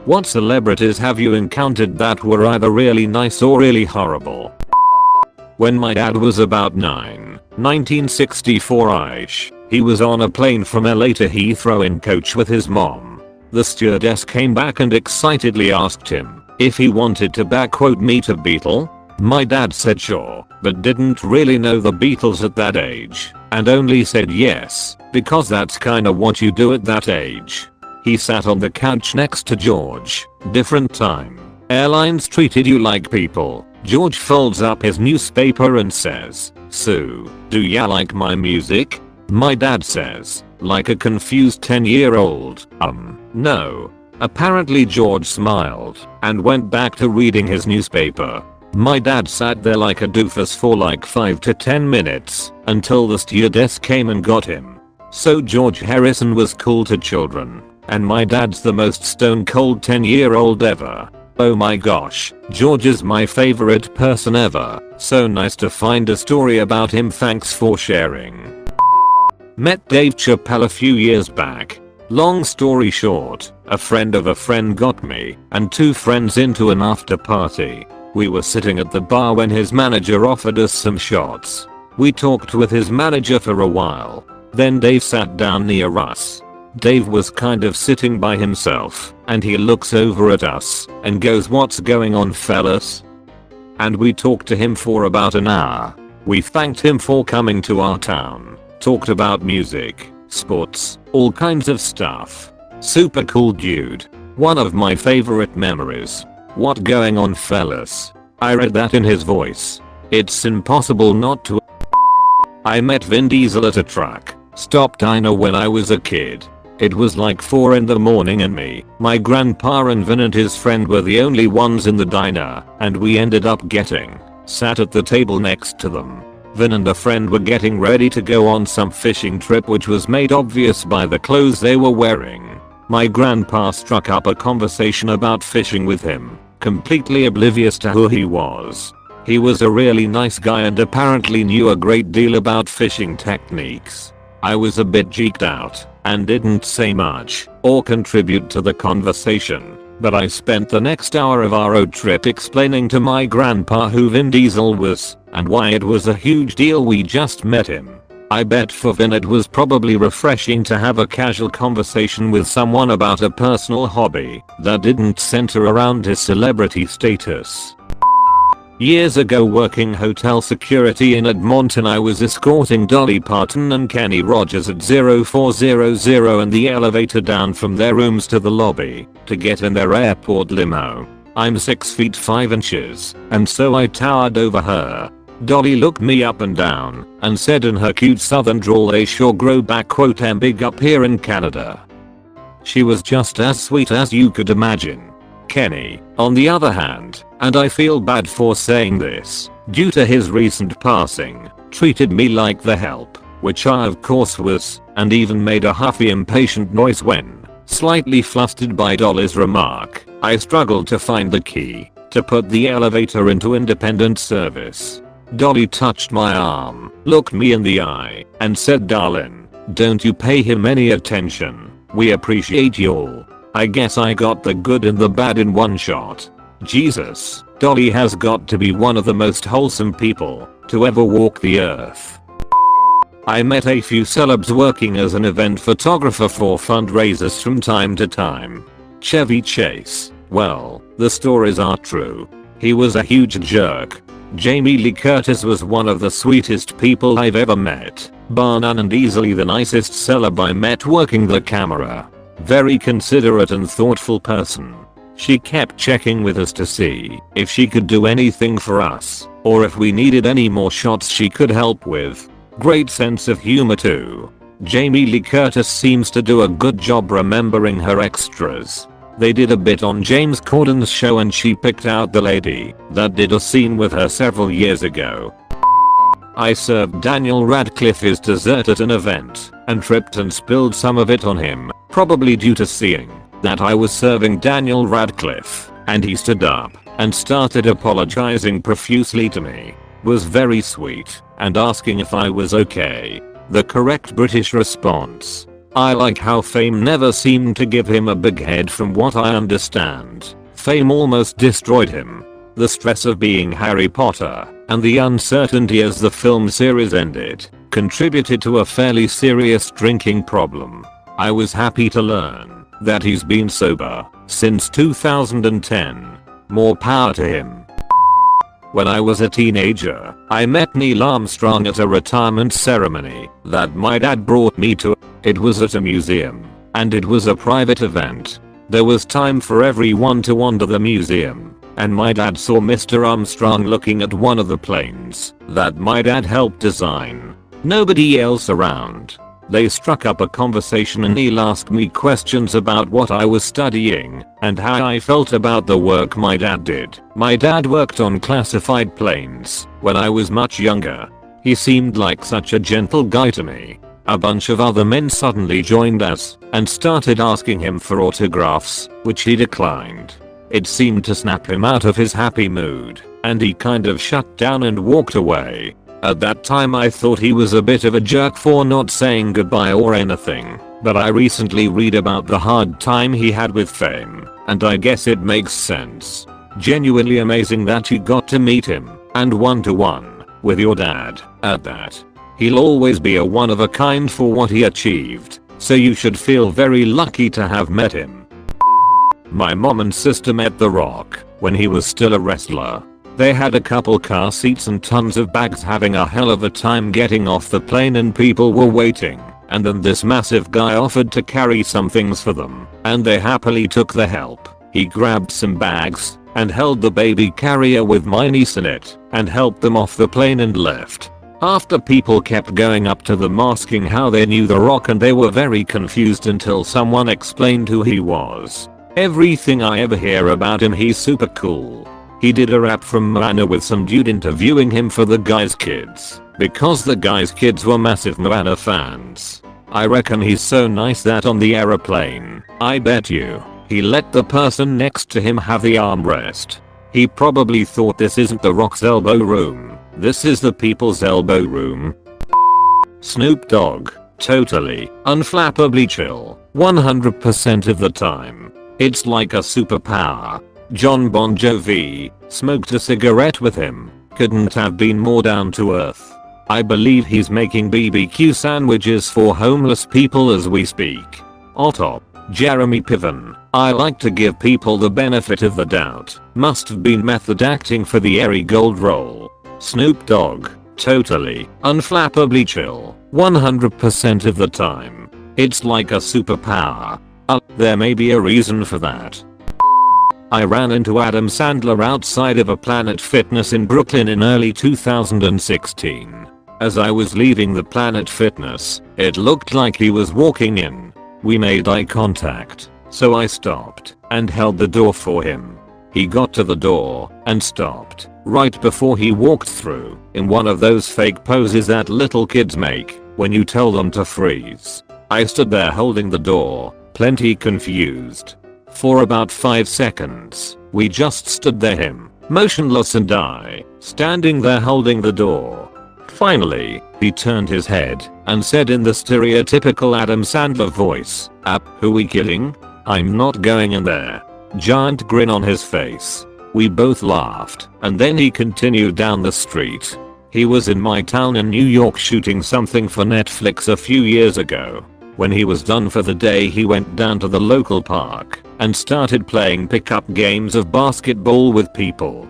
What celebrities have you encountered that were either really nice or really horrible? When my dad was about 9, 1964ish, he was on a plane from LA to Heathrow in coach with his mom. The stewardess came back and excitedly asked him if he wanted to meet a Beatle. My dad said sure, but didn't really know the Beatles at that age, and only said yes, because that's kinda what you do at that age. He sat on the couch next to George. Different time. Airlines treated you like people. George folds up his newspaper and says, "So, do ya like my music?" My dad says, like a confused 10-year-old, no. Apparently George smiled and went back to reading his newspaper. My dad sat there like a doofus for like 5 to 10 minutes until the stewardess came and got him. So George Harrison was cool to children, and my dad's the most stone cold 10-year-old ever. Oh my gosh, George is my favorite person ever. So nice to find a story about him, thanks for sharing. Met Dave Chappelle a few years back. Long story short, a friend of a friend got me and 2 friends into an after party. We were sitting at the bar when his manager offered us some shots. We talked with his manager for a while. Then Dave sat down near us. Dave was kind of sitting by himself, and he looks over at us and goes, "What's going on, fellas?" And we talked to him for about an hour. We thanked him for coming to our town, talked about music, sports, all kinds of stuff. Super cool dude. One of my favorite memories. "What going on, fellas?" I read that in his voice. It's impossible not to. I met Vin Diesel at a truck stop diner when I was a kid. It was like 4 in the morning and me, my grandpa and Vin and his friend were the only ones in the diner, and we ended up getting sat at the table next to them. Vin and a friend were getting ready to go on some fishing trip, which was made obvious by the clothes they were wearing. My grandpa struck up a conversation about fishing with him, completely oblivious to who he was. He was a really nice guy and apparently knew a great deal about fishing techniques. I was a bit geeked out and didn't say much or contribute to the conversation, but I spent the next hour of our road trip explaining to my grandpa who Vin Diesel was and why it was a huge deal we just met him. I bet for Vin it was probably refreshing to have a casual conversation with someone about a personal hobby that didn't center around his celebrity status. Years ago, working hotel security in Edmonton, I was escorting Dolly Parton and Kenny Rogers at 0400 and the elevator down from their rooms to the lobby to get in their airport limo. I'm 6 feet 5 inches, and so I towered over her. Dolly looked me up and down and said in her cute southern drawl, "They sure grow back, I'm big up here in Canada." She was just as sweet as you could imagine. Kenny, on the other hand, and I feel bad for saying this, due to his recent passing, treated me like the help, which I of course was, and even made a huffy impatient noise when, slightly flustered by Dolly's remark, I struggled to find the key to put the elevator into independent service. Dolly touched my arm, looked me in the eye, and said, "Darling, don't you pay him any attention. We appreciate y'all." I guess I got the good and the bad in one shot. Jesus, Dolly has got to be one of the most wholesome people to ever walk the earth. I met a few celebs working as an event photographer for fundraisers from time to time. Chevy Chase, well, the stories are true. He was a huge jerk. Jamie Lee Curtis was one of the sweetest people I've ever met, bar none, and easily the nicest celeb I met working the camera. Very considerate and thoughtful person. She kept checking with us to see if she could do anything for us, or if we needed any more shots she could help with. Great sense of humor too. Jamie Lee Curtis seems to do a good job remembering her extras. They did a bit on James Corden's show and she picked out the lady that did a scene with her several years ago. I served Daniel Radcliffe his dessert at an event and tripped and spilled some of it on him, probably due to seeing that I was serving Daniel Radcliffe, and he stood up and started apologizing profusely to me. Was very sweet and asking if I was okay. The correct British response. I like how fame never seemed to give him a big head. From what I understand, fame almost destroyed him. The stress of being Harry Potter and the uncertainty as the film series ended contributed to a fairly serious drinking problem. I was happy to learn that he's been sober since 2010. More power to him. When I was a teenager, I met Neil Armstrong at a retirement ceremony that my dad brought me to. It was at a museum, and it was a private event. There was time for everyone to wander the museum, and my dad saw Mr. Armstrong looking at one of the planes that my dad helped design. Nobody else around. They struck up a conversation and Neil asked me questions about what I was studying and how I felt about the work my dad did. My dad worked on classified planes when I was much younger. He seemed like such a gentle guy to me. A bunch of other men suddenly joined us and started asking him for autographs, which he declined. It seemed to snap him out of his happy mood, and he kind of shut down and walked away. At that time I thought he was a bit of a jerk for not saying goodbye or anything, but I recently read about the hard time he had with fame, and I guess it makes sense. Genuinely amazing that you got to meet him, and one-to-one, with your dad, at that. He'll always be a one of a kind for what he achieved, so you should feel very lucky to have met him. My mom and sister met The Rock when he was still a wrestler. They had a couple car seats and tons of bags, having a hell of a time getting off the plane, and people were waiting, and then this massive guy offered to carry some things for them, and they happily took the help. He grabbed some bags and held the baby carrier with my niece in it and helped them off the plane and left. After, people kept going up to them asking how they knew The Rock, and they were very confused until someone explained who he was. Everything I ever hear about him, he's super cool. He did a rap from Moana with some dude interviewing him for The Guy's Kids, because The Guy's Kids were massive Moana fans. I reckon he's so nice that on the airplane, I bet you, he let the person next to him have the armrest. He probably thought, this isn't The Rock's elbow room, this is the people's elbow room. Snoop Dogg, totally, unflappably chill, 100% of the time. It's like a superpower. John Bon Jovi, smoked a cigarette with him, couldn't have been more down to earth. I believe he's making BBQ sandwiches for homeless people as we speak. Otto, Jeremy Piven, I like to give people the benefit of the doubt, must have been method acting for the Airy Gold role. Snoop Dogg, totally, unflappably chill, 100% of the time. It's like a superpower. There may be a reason for that. I ran into Adam Sandler outside of a Planet Fitness in Brooklyn in early 2016. As I was leaving the Planet Fitness, it looked like he was walking in. We made eye contact, so I stopped and held the door for him. He got to the door and stopped right before he walked through, in one of those fake poses that little kids make when you tell them to freeze. I stood there holding the door, plenty confused. For about 5 seconds, we just stood there, him, motionless, and I, standing there holding the door. Finally, he turned his head and said in the stereotypical Adam Sandler voice, who we killing? I'm not going in there. Giant grin on his face. We both laughed, and then he continued down the street. He was in my town in New York shooting something for Netflix a few years ago. When he was done for the day, he went down to the local park and started playing pickup games of basketball with people.